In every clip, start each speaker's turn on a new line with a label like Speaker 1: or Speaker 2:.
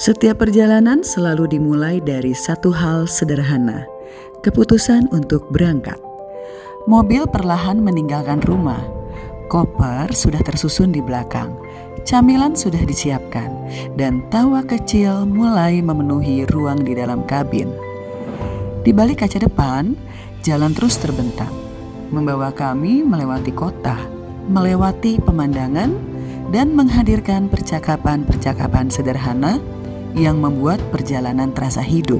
Speaker 1: Setiap perjalanan selalu dimulai dari satu hal sederhana, keputusan untuk berangkat. Mobil perlahan meninggalkan rumah, koper sudah tersusun di belakang, camilan sudah disiapkan, dan tawa kecil mulai memenuhi ruang di dalam kabin. Di balik kaca depan, jalan terus terbentang, membawa kami melewati kota, melewati pemandangan, dan menghadirkan percakapan-percakapan sederhana yang membuat perjalanan terasa hidup.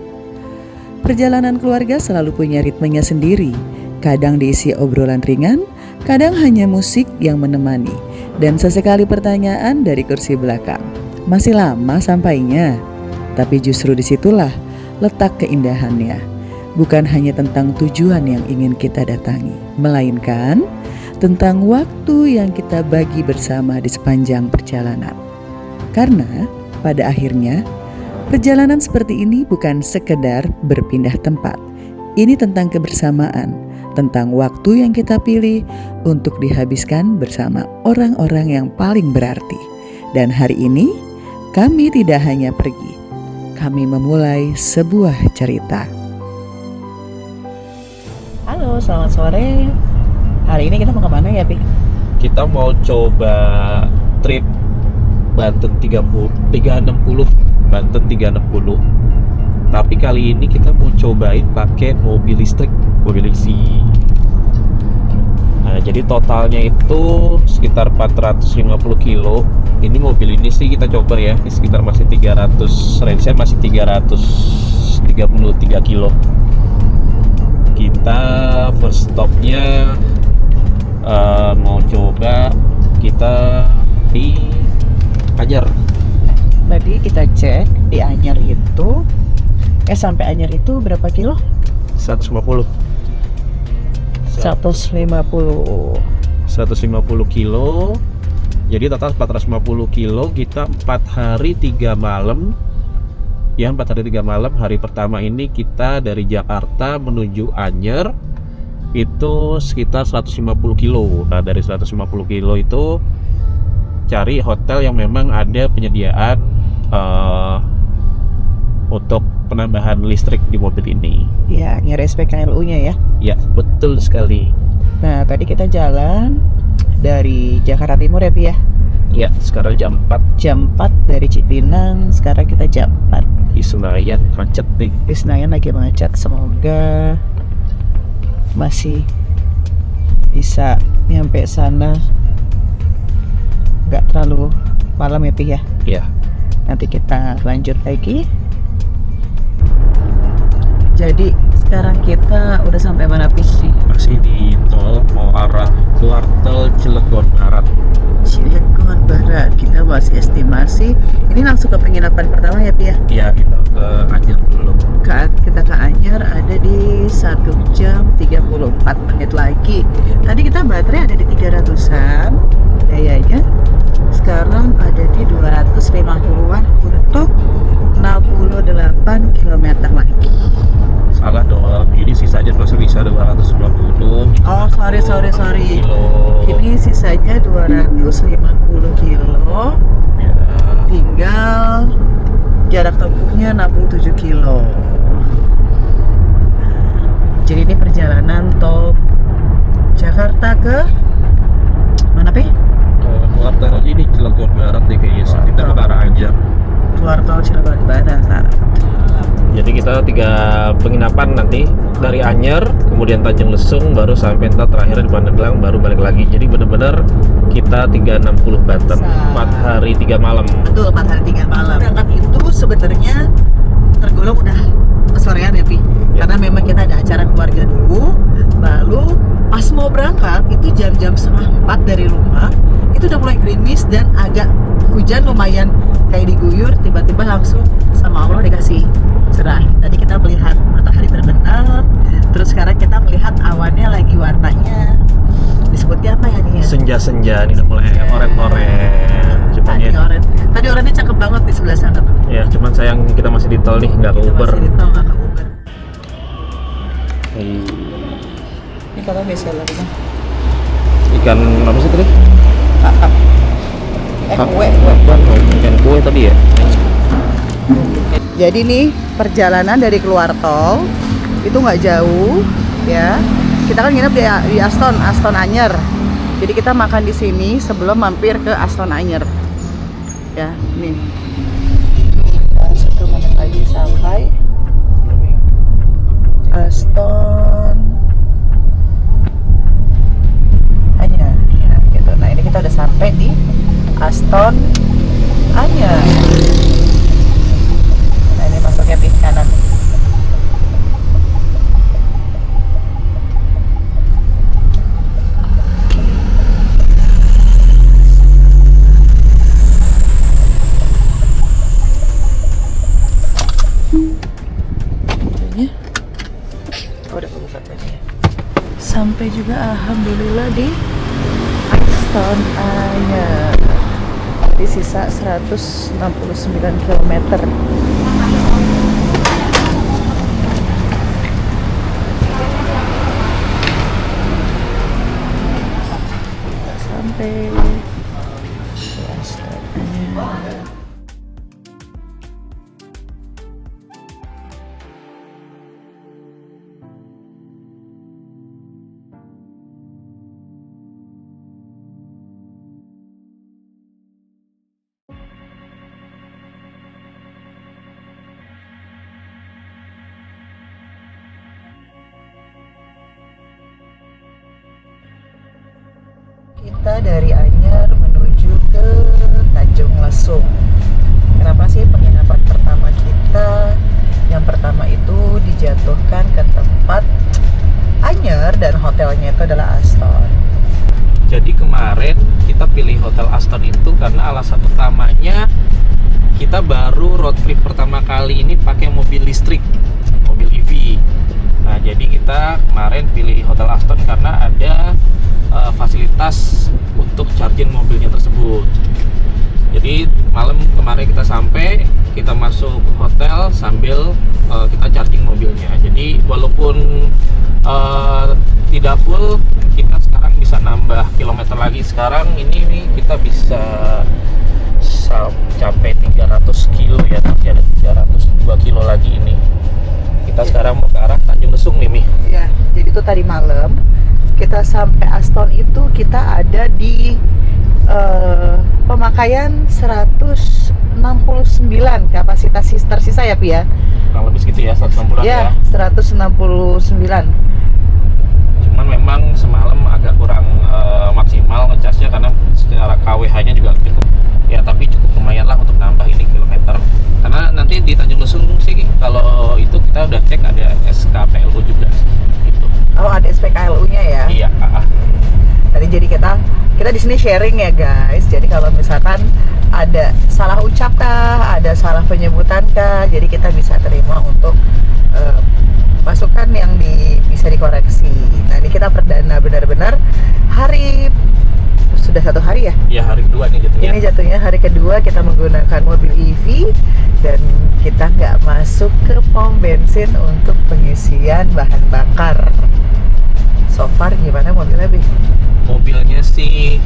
Speaker 1: Perjalanan keluarga selalu punya ritmenya sendiri, kadang diisi obrolan ringan, kadang hanya musik yang menemani, dan sesekali pertanyaan dari kursi belakang. Masih lama sampainya? Tapi justru disitulah letak keindahannya. Bukan hanya tentang tujuan yang ingin kita datangi, melainkan tentang waktu yang kita bagi bersama di sepanjang perjalanan. Karena pada akhirnya, perjalanan seperti ini bukan sekedar berpindah tempat. Ini tentang kebersamaan, tentang waktu yang kita pilih untuk dihabiskan bersama orang-orang yang paling berarti. Dan hari ini, kami tidak hanya pergi, kami memulai sebuah cerita. Halo, selamat sore. Hari ini kita mau kemana ya, Pi?
Speaker 2: Kita mau coba trip Banten 360, Banten 360. Tapi kali ini kita mau cobain pakai mobil listrik, mobil isi. Nah, jadi totalnya itu sekitar 450 kilo. Ini mobil ini sih kita coba ya, sekitar masih 300, range-nya masih 333 kilo. Kita first stopnya mau coba kita di Anyer.
Speaker 1: Tadi kita cek di Anyer itu, sampai Anyer itu berapa kilo?
Speaker 2: 150 kilo. Jadi total 450 kilo. Kita 4 hari 3 malam. Ya, 4 hari 3 malam. Hari pertama ini kita dari Jakarta menuju Anyer itu sekitar 150 kilo. Nah, dari 150 kilo itu cari hotel yang memang ada penyediaan untuk penambahan listrik di mobil ini.
Speaker 1: Ya, nyari SPKLU-nya ya.
Speaker 2: Ya, betul sekali.
Speaker 1: Nah, tadi kita jalan dari Jakarta Timur ya, Pi ya?
Speaker 2: Ya, sekarang jam 4.
Speaker 1: Jam 4 dari Cipinang, sekarang kita jam 4.
Speaker 2: Di Senayan macet nih.
Speaker 1: Di Senayan lagi macet, semoga masih bisa nyampe sana nggak terlalu malam ya, Pi ya?
Speaker 2: Ya.
Speaker 1: Nanti kita lanjut lagi. Jadi sekarang kita udah sampai mana, Pi?
Speaker 2: Masih di tol mau arah keluar tol Cilegon Barat.
Speaker 1: Cilegon Barat. Kita masih estimasi. Ini langsung ke penginapan pertama ya, Pi ya?
Speaker 2: Ya, kita ke Anyer dulu.
Speaker 1: Kita ke Anyer ada di 1 jam 34 menit lagi. Tadi kita baterai ada di 300-an dayanya. Sekarang ada di 250-an untuk 68 km lagi.
Speaker 2: Salah dong, ini sisanya masih bisa 250.
Speaker 1: Oh, sorry.
Speaker 2: Kilo.
Speaker 1: Ini sisanya 250 kilo.
Speaker 2: Ya.
Speaker 1: Tinggal jarak tempuhnya 67 kilo. Jadi ini perjalanan tol Jakarta ke mana, Pi?
Speaker 2: Keluar tol ini Cilegon Barat deh kayaknya sih. Kita ke arah Anyer.
Speaker 1: Keluar tol Cilegon Barat.
Speaker 2: Jadi kita 3 penginapan nanti dari Anyer, kemudian Tanjung Lesung, baru sampai ntar terakhir di Pandeglang, baru balik lagi. Jadi bener-bener kita 360 Banten, 4 hari 3 malam.
Speaker 1: Betul, 4 hari 3 malam. Berangkat itu sebenarnya tergolong udah kesorean ya, Pi?
Speaker 2: Ya.
Speaker 1: Karena memang kita ada acara keluarga dulu. Lalu pas mau berangkat itu jam-jam 3:30 dari rumah, itu udah mulai gerimis dan agak hujan lumayan kayak diguyur. Tiba-tiba langsung sama Allah dikasih cerah. Tadi kita melihat matahari terbenam, terus sekarang kita melihat awannya lagi warnanya disebutnya apa ya nih ya?
Speaker 2: Senja-senja, ini udah mulai oren-oren. Cuman
Speaker 1: Tadi orangnya cakep banget di sebelah sana tuh.
Speaker 2: ya, cuman sayang kita masih di tol nih, nggak ke Uber.
Speaker 1: Masih di tol, nggak ke Uber. Ini kalau misalnya
Speaker 2: Ikan apa sih tadi?
Speaker 1: kakap. Kue.
Speaker 2: Ikan kue tadi ya.
Speaker 1: Jadi nih perjalanan dari keluar tol itu nggak jauh ya. Kita kan nginep di Aston Anyer. Jadi kita makan di sini sebelum mampir ke Aston Anyer. Ya, nih. Kita 1 menit lagi sampai Aston Anyer. Ya, gitu. Nah, ini kita udah sampai di Aston Anyer. Nah, ini masuknya di kanan. Sampai juga alhamdulillah di Aston Anyer. Di sisa 169 km. Sampai di Aston Anyer. Kita dari Anyer menuju ke Tanjung Lesung. Kenapa sih penginapan pertama kita? Yang pertama itu dijatuhkan ke tempat Anyer dan hotelnya itu adalah Aston.
Speaker 2: Jadi kemarin kita pilih Hotel Aston itu karena alasan utamanya kita baru road trip pertama kali ini pakai mobil listrik, mobil EV. Nah, jadi kita kemarin pilih Hotel Aston karena ada fasilitas untuk charging mobilnya tersebut. Jadi malam kemarin kita sampai, kita masuk hotel sambil kita charging mobilnya. Jadi walaupun tidak full, kita sekarang bisa nambah kilometer lagi. Sekarang ini kita bisa capai 300 kilo ya, nanti ada 302 kilo lagi ini. Kita sekarang mau ke arah Tanjung Lesung nih, Mi.
Speaker 1: Ya, jadi itu tadi malam kita sampai Aston itu kita ada di pemakaian 169 kapasitas tersisa ya, Pi ya.
Speaker 2: Kurang lebih segitu ya, 160-an ya.
Speaker 1: 169.
Speaker 2: Cuman memang semalam agak kurang maksimal ngecasnya karena secara KWH-nya juga cukup ya, tapi cukup lumayan lah untuk nambah ini kilometer. Karena nanti di Tanjung Lesung sih kalau itu kita udah cek ada SKPLU juga gitu.
Speaker 1: Oh, ada SPKLU-nya ya?
Speaker 2: Iya.
Speaker 1: Tadi jadi kita di sini sharing ya guys. Jadi kalau misalkan ada salah ucap kah, ada salah penyebutan kah, jadi kita bisa terima untuk masukan yang bisa dikoreksi. Nah, ini kita perdana benar-benar sudah 1 hari ya?
Speaker 2: Iya, hari kedua nih jatuhnya.
Speaker 1: Ini jatuhnya hari kedua kita menggunakan mobil EV dan kita nggak masuk ke pom bensin untuk pengisian bahan bakar. So far gimana mobilnya, Bi?
Speaker 2: Mobilnya sih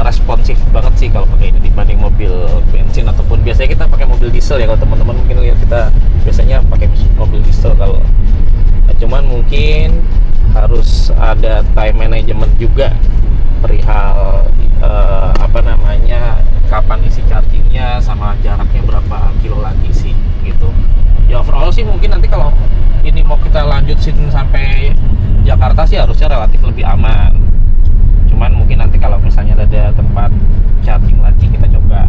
Speaker 2: responsif banget sih kalau pakai ini dibanding mobil bensin ataupun biasanya kita pakai mobil diesel ya. Kalau teman-teman mungkin lihat kita biasanya pakai mobil diesel kalau cuman mungkin harus ada time management juga perihal kapan isi chargingnya sama jaraknya berapa kilo lagi sih gitu. Ya overall sih mungkin nanti kalau ini mau kita lanjutin sampai Jakarta sih harusnya relatif lebih aman. Cuman mungkin nanti kalau misalnya ada tempat charging lagi kita coba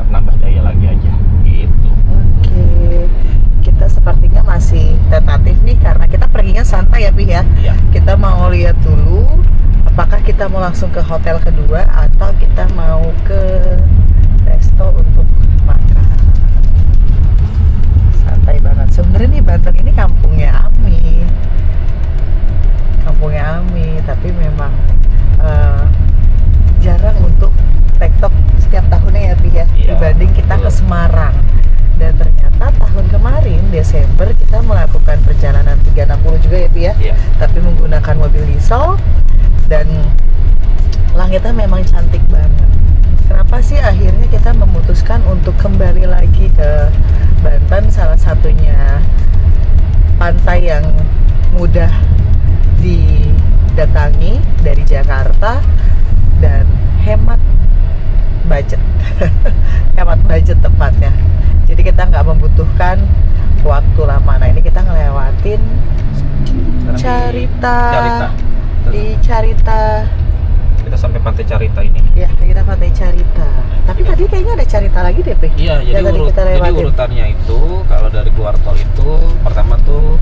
Speaker 2: nambah daya lagi aja gitu.
Speaker 1: Oke. Kita sepertinya masih tentatif nih karena kita perginya santai ya, Pi ya.
Speaker 2: Iya.
Speaker 1: Kita mau lihat dulu apakah kita mau langsung ke hotel kedua atau kita mau ke resto untuk makan. Santai banget. Sebenarnya nih Banten ini kampungnya Ami, tapi memang jarang untuk tektok setiap tahunnya ya, Pi ya.
Speaker 2: Iya,
Speaker 1: dibanding kita
Speaker 2: betul.
Speaker 1: ke Semarang. Dan ternyata tahun kemarin Desember kita melakukan perjalanan 360 juga ya, Pi ya.
Speaker 2: Iya.
Speaker 1: Tapi menggunakan mobil diesel dan langitnya memang cantik banget. Kenapa sih akhirnya kita memutuskan untuk kembali lagi ke Banten? Salah satunya pantai yang mudah didatangi dari Jakarta dan hemat budget. Hemat budget tepatnya. Jadi kita nggak membutuhkan waktu lama. Nah, ini kita ngelewatin Carita. Di Carita.
Speaker 2: Kita sampai pantai Carita ini.
Speaker 1: Ya, kita pantai Carita. Tapi tadi kayaknya ada Carita lagi deh, Pe.
Speaker 2: Iya, jadi, jadi urutannya itu kalau dari keluar tol itu pertama tuh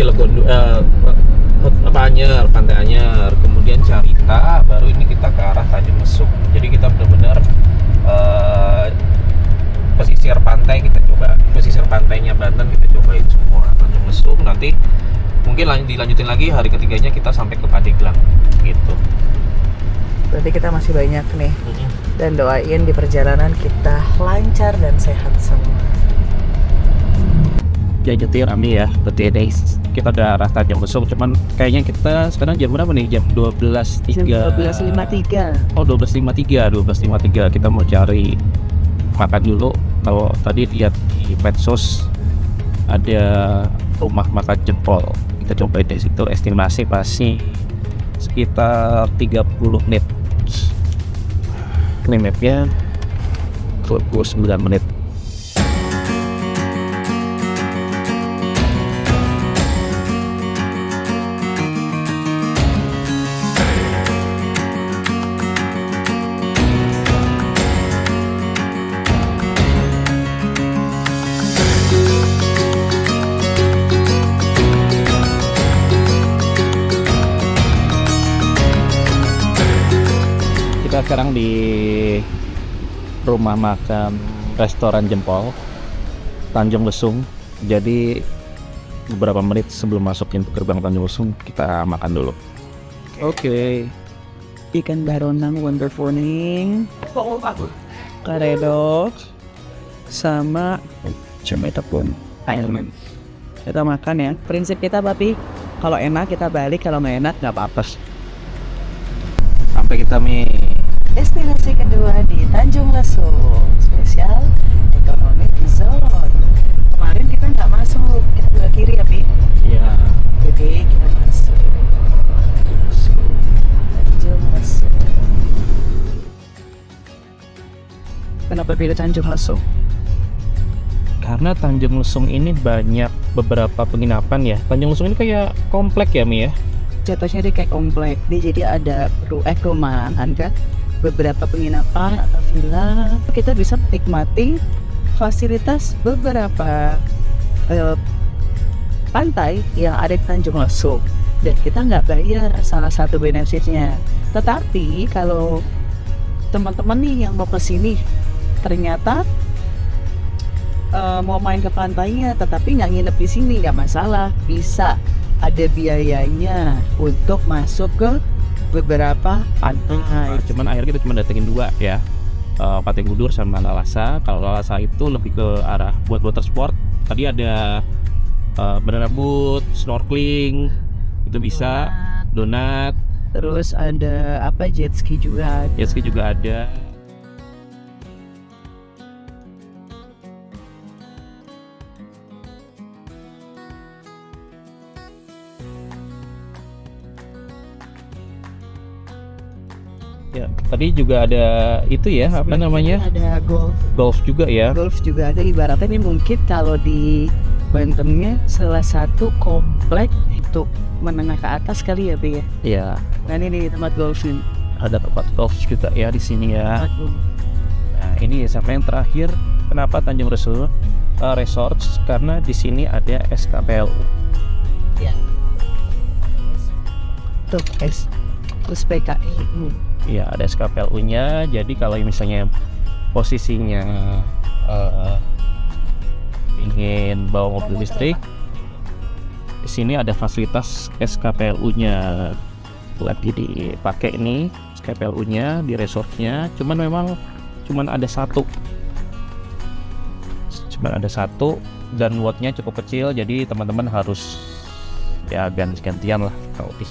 Speaker 2: Cilegon, Anyer, Pantai Anyer, kemudian Carita, baru ini kita ke arah Tanjung Lesung. Jadi kita benar-benar pesisir pantai kita coba, pesisir pantainya Banten kita cobain semua. Tanjung Lesung, nanti mungkin dilanjutin lagi hari ketiganya kita sampai ke Pandeglang gitu.
Speaker 1: Berarti kita masih banyak nih. Dan doain di perjalanan kita lancar dan sehat semua.
Speaker 2: Ya nyetir Ami ya, berarti ini kita udah arah Tanjung Lesung, cuman kayaknya kita sekarang jam berapa nih? Jam 12.03.
Speaker 1: 12.53.
Speaker 2: Oh, 12.53 kita mau cari makan dulu. Kalau tadi lihat di medsos ada rumah makan jempol, kita cobain di situ. Estimasi pasti sekitar 30 menit. Ini mapnya 29 menit. Kita sekarang di rumah makan restoran Jempol Tanjung Lesung. Jadi beberapa menit sebelum masuk pintu gerbang Tanjung Lesung kita makan dulu. Oke.
Speaker 1: Ikan baronang wonderful ning. Karedok sama cemeta pun. Kita makan ya. Prinsip kita Papi, kalau enak kita balik, kalau nggak enak nggak apa-apa.
Speaker 2: Sampai kita
Speaker 1: Destinasi kedua di Tanjung Lesung, spesial economic zone. Kemarin kita nggak masuk, kita belok kiri ya, Pi?
Speaker 2: Iya.
Speaker 1: Jadi kita masuk. Tanjung Lesung. Kenapa pilih Tanjung Lesung?
Speaker 2: Karena Tanjung Lesung ini banyak beberapa penginapan ya. Tanjung Lesung ini kayak komplek ya Mi ya?
Speaker 1: Jatuhnya dia kayak komplek. Dia jadi ada perumahan kan? Beberapa penginapan atau villa. Kita bisa menikmati fasilitas beberapa pantai yang ada di Tanjung Lesung. Dan kita nggak bayar, salah satu benefitnya. Tetapi kalau teman-teman nih yang mau ke sini ternyata mau main ke pantainya tetapi nggak nginep di sini, nggak masalah, bisa ada biayanya untuk masuk ke beberapa pantai.
Speaker 2: Cuman akhirnya kita cuma datengin dua ya, Pantai Kudur sama Lalasa. Kalau Lalasa itu lebih ke arah buat water sport. Tadi ada banana boat, snorkeling itu bisa, donat,
Speaker 1: terus ada apa, jet ski juga
Speaker 2: ada. Ya, tadi juga ada itu ya, apa namanya?
Speaker 1: Ada
Speaker 2: Golf juga ya.
Speaker 1: Golf juga ada, ibaratnya ini mungkin kalau di Bantennya salah satu komplek itu menengah ke atas kali ya, Bi ya.
Speaker 2: Iya.
Speaker 1: Nah ini tempat golf ini.
Speaker 2: Ada tempat golf juga ya di sini ya. Nah, ini sampai yang terakhir, kenapa Tanjung Lesung Resorts? Karena di sini ada SKPLU.
Speaker 1: Ya. Tuh, terus PKI.
Speaker 2: Iya, ada SKPLU-nya. Jadi kalau misalnya posisinya ingin bawa mobil listrik, di sini ada fasilitas SKPLU-nya buat dipakai ini SKPLU-nya di resortnya. Cuman memang ada satu dan wattnya cukup kecil, jadi teman-teman harus ya ganti-gantian lah kalau di.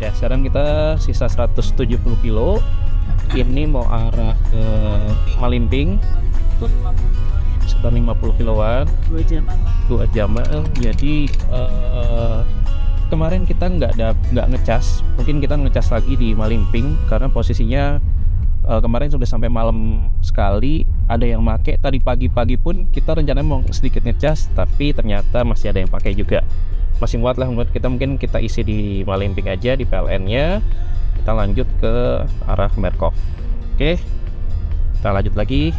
Speaker 2: Ya, sekarang kita sisa 170 kilo. Ini mau arah ke Malimping. Sekitar 50 kiloan. 2 jam. Jadi kemarin kita nggak ngecas. Mungkin kita ngecas lagi di Malimping karena posisinya kemarin sudah sampai malam sekali. Ada yang pakai. Tadi pagi-pagi pun kita rencananya mau sedikit ngecas, tapi ternyata masih ada yang pakai juga. Masih muat lah menurut kita, mungkin kita isi di Malimping aja di PLN-nya. Kita lanjut ke arah Merkov. Oke, kita lanjut lagi.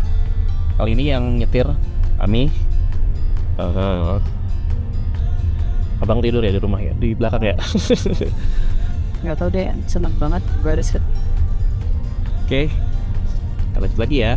Speaker 2: Kali ini yang nyetir Ami. Abang tidur ya di rumah ya, di belakang ya.
Speaker 1: Nggak tahu deh, senang banget beres.
Speaker 2: Oke, kita lanjut lagi ya.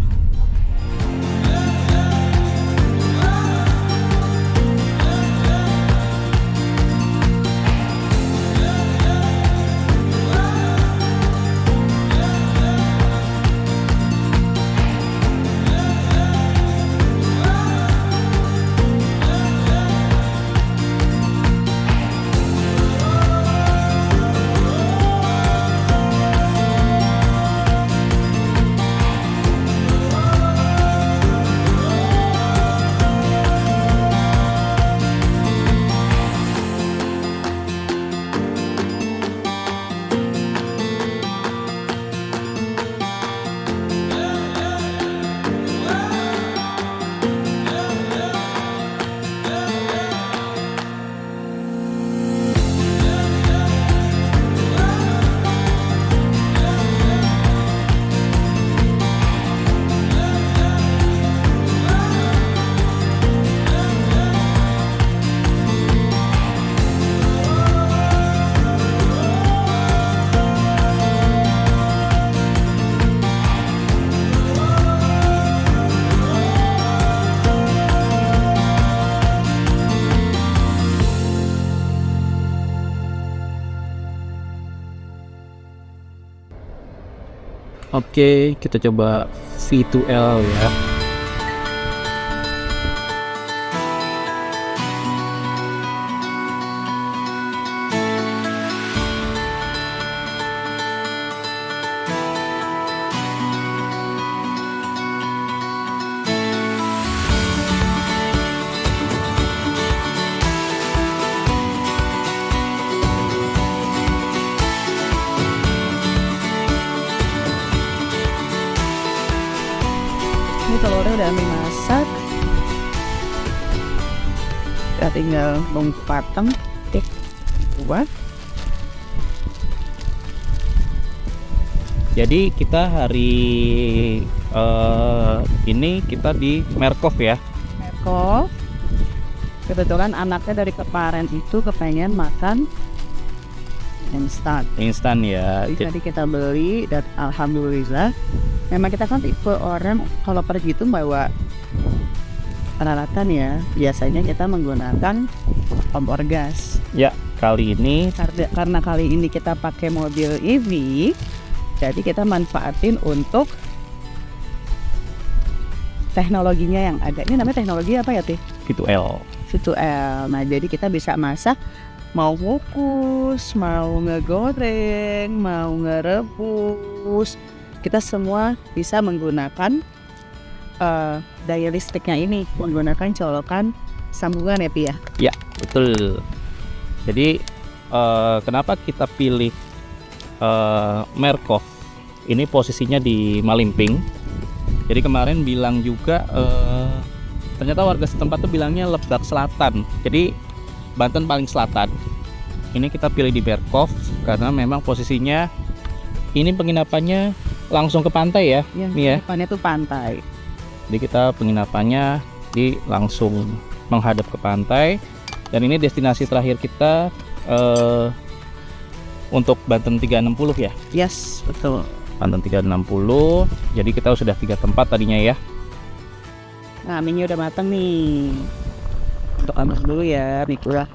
Speaker 2: Oke, kita coba V2L ya.
Speaker 1: Ini telurnya udah Ami masak. Kita tinggal nunggu patang. Buat.
Speaker 2: Jadi kita hari ini kita di Merkov ya.
Speaker 1: Merkov. Kebetulan anaknya dari kemarin itu kepengen makan instan
Speaker 2: Ya.
Speaker 1: Jadi kita beli dan alhamdulillah memang kita kan tipe orang kalau pergi itu bawa peralatan ya. Biasanya kita menggunakan kompor gas.
Speaker 2: Ya, kali ini
Speaker 1: Karena kali ini kita pakai mobil EV, jadi kita manfaatin untuk teknologinya yang ada. Ini namanya teknologi apa ya, Tih?
Speaker 2: V2L.
Speaker 1: V2L. Nah, jadi kita bisa masak mau ngukus, mau ngegoreng, mau ngerebus. Kita semua bisa menggunakan daya listriknya ini, menggunakan colokan sambungan ya, Pi ya?
Speaker 2: Ya, betul. Jadi kenapa kita pilih Merkov? Ini posisinya di Malimping. Jadi kemarin bilang juga ternyata warga setempat tuh bilangnya Lebak Selatan. Jadi Banten paling selatan. Ini kita pilih di Merkov karena memang posisinya ini penginapannya langsung ke pantai ya.
Speaker 1: Iya, depannya tuh pantai.
Speaker 2: Jadi kita penginapannya di langsung menghadap ke pantai. Dan ini destinasi terakhir kita untuk Banten 360 ya.
Speaker 1: Yes, betul.
Speaker 2: Banten 360. Jadi kita sudah 3 tempat tadinya ya.
Speaker 1: Nah, minyak udah matang nih. Untuk ambil dulu ya, mikulah.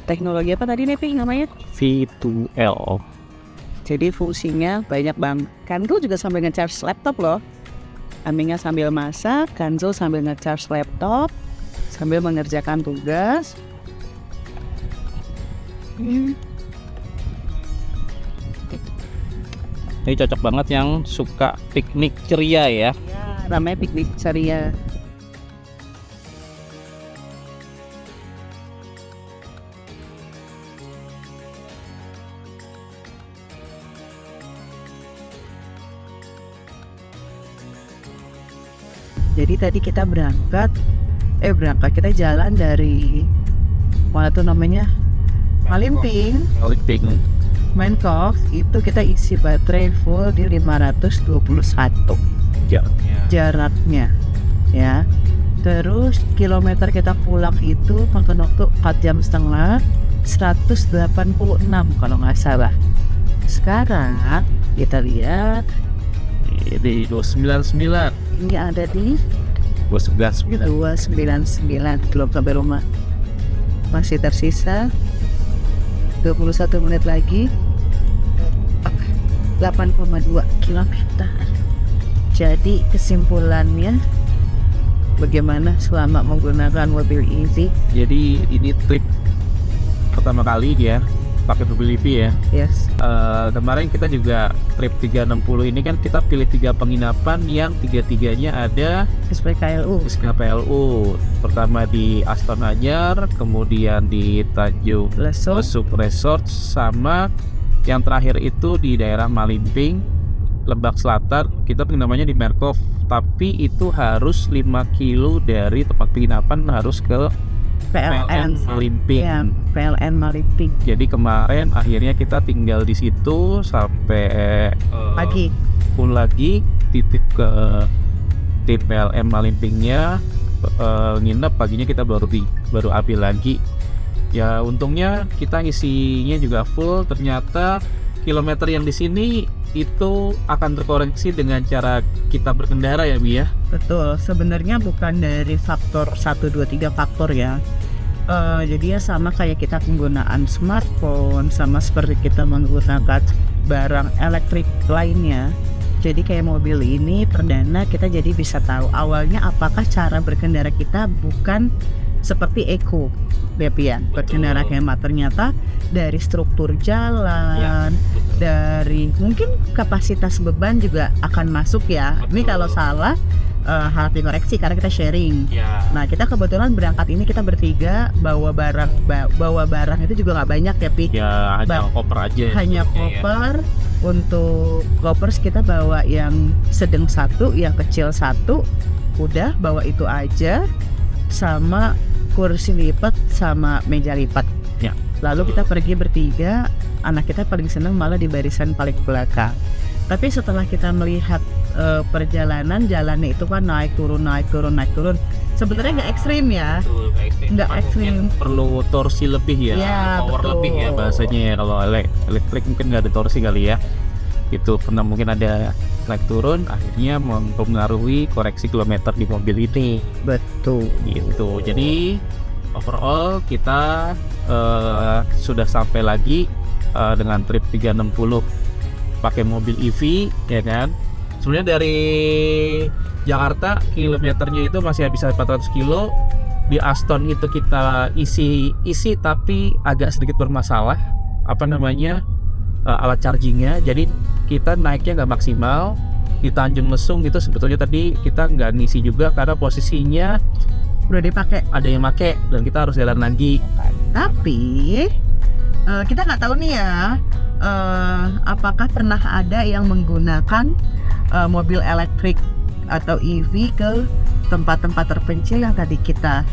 Speaker 1: Teknologi apa tadi nih, Pi, namanya?
Speaker 2: V2L.
Speaker 1: Jadi fungsinya banyak banget. Kanzo juga sambil nge-charge laptop loh. Aminga sambil masak, Kanzo sambil nge-charge laptop. sambil mengerjakan tugas.
Speaker 2: Ini cocok banget yang suka piknik ceria ya.
Speaker 1: Ya, namanya piknik ceria. Jadi tadi kita kita jalan dari mana tuh namanya, Malimping, Menkok, itu kita isi baterai full di 521 jaraknya ya. Terus kilometer kita pulang itu makan waktu 4 jam setengah, 186 kalau nggak salah. Sekarang kita lihat
Speaker 2: Di 299.
Speaker 1: ini ada di 299, belum sampai rumah. Masih tersisa 21 menit lagi, 8,2 km. Jadi kesimpulannya, bagaimana selama menggunakan mobil EV?
Speaker 2: Jadi ini trip pertama kali dia pakai mobil EV ya.
Speaker 1: Yes.
Speaker 2: Kemarin kita juga trip 360 ini kan kita pilih 3 penginapan yang 3-3-nya ada
Speaker 1: SPKLU.
Speaker 2: SPKLU. Pertama di Aston Anyar, kemudian di Tanjung Lesuk Resort, sama yang terakhir itu di daerah Malimping, Lebak Selatan. Kita penginapannya di Merkov, tapi itu harus 5 kilo dari tempat penginapan, harus ke PLN Malimping.
Speaker 1: Ya, PLN Malimping.
Speaker 2: Jadi kemarin akhirnya kita tinggal di situ sampai
Speaker 1: Pagi.
Speaker 2: Pun lagi titip ke PLN Malimpingnya, nginep paginya kita baru ambil lagi. Ya untungnya kita ngisinya juga full. Ternyata kilometer yang di sini itu akan terkoreksi dengan cara kita berkendara ya Bi ya.
Speaker 1: Betul, sebenarnya bukan dari faktor 1, 2, 3 faktor ya. Jadi ya sama kayak kita penggunaan smartphone, sama seperti kita menggunakan barang elektrik lainnya. Jadi kayak mobil ini perdana kita jadi bisa tahu awalnya apakah cara berkendara kita bukan seperti Eco Bepian, berkendara hemat. Ternyata dari struktur jalan, dari mungkin kapasitas beban juga akan masuk ya. Ini kalau salah harus dikoreksi karena kita sharing. Nah kita kebetulan berangkat ini kita bertiga, bawa barang itu juga nggak banyak ya Pi.
Speaker 2: Ya hanya koper aja.
Speaker 1: Hanya koper. Untuk koppers kita bawa yang sedang 1, yang kecil 1, udah bawa itu aja, sama kursi lipat sama meja lipat.
Speaker 2: Ya.
Speaker 1: Lalu kita pergi bertiga, anak kita paling senang malah di barisan paling belakang. Tapi setelah kita melihat perjalanan, jalannya itu kan naik turun. Sebenarnya nggak ekstrim ya, nggak ekstrim.
Speaker 2: Perlu torsi lebih ya, power
Speaker 1: betul.
Speaker 2: lebih ya bahasanya ya. Kalau elektrik mungkin nggak ada torsi kali ya. Itu pernah mungkin ada naik turun, akhirnya mempengaruhi koreksi kilometer di mobil ini.
Speaker 1: Betul.
Speaker 2: Gitu. Jadi overall kita sudah sampai lagi dengan trip 360 pakai mobil EV ya kan. Sebenarnya dari Jakarta kilometernya itu masih bisa 400 kilo. Di Aston itu kita isi tapi agak sedikit bermasalah alat chargingnya. Jadi kita naiknya nggak maksimal. Di Tanjung Lesung itu sebetulnya tadi kita nggak ngisi juga karena posisinya
Speaker 1: udah dipakai,
Speaker 2: ada yang pakai dan kita harus jalan lagi.
Speaker 1: Tapi kita nggak tahu nih ya, apakah pernah ada yang menggunakan mobil elektrik atau EV ke tempat-tempat terpencil yang tadi kita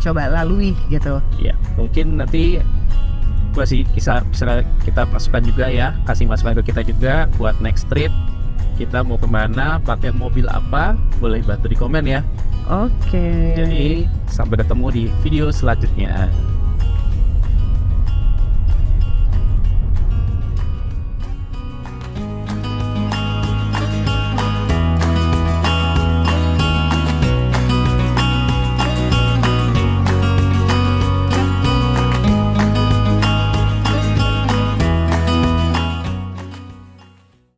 Speaker 1: coba lalui gitu.
Speaker 2: Ya mungkin nanti masih bisa kita masukkan juga ya, kasih masukan ke kita juga buat next trip kita mau kemana, pakai mobil apa, boleh bantu di komen ya.
Speaker 1: Oke.
Speaker 2: Jadi sampai ketemu di video selanjutnya.